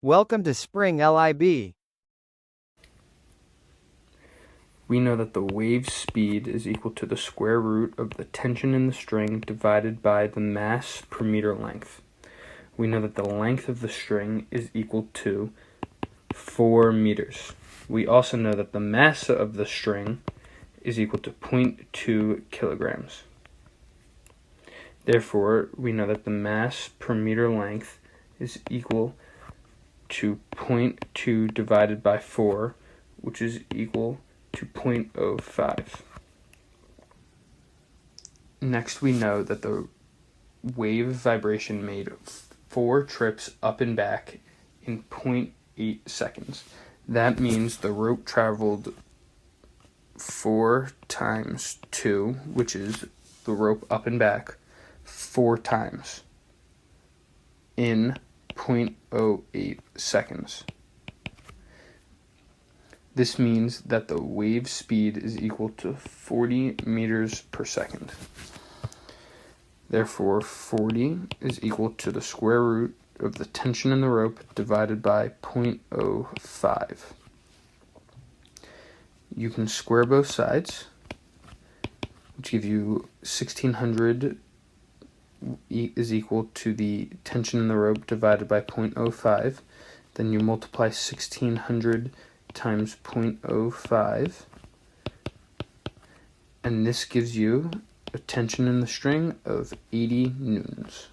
Welcome to Spring LIB. We know that the wave speed is equal to the square root of the tension in the string divided by the mass per meter length. We know that the length of the string is equal to 4 meters. We also know that the mass of the string is equal to 0.2 kilograms. Therefore, we know that the mass per meter length is equal to 0.2 divided by 4, which is equal to 0.05. Next, we know that the wave vibration made 4 trips up and back in 0.8 seconds. That means the rope traveled 4 times 2, which is the rope up and back, 4 times in 0.08 seconds. This means that the wave speed is equal to 40 meters per second. Therefore, 40 is equal to the square root of the tension in the rope divided by 0.05. You can square both sides, which give you 1600 is equal to the tension in the rope divided by 0.05. Then you multiply 1600 times 0.05, and this gives you a tension in the string of 80 newtons.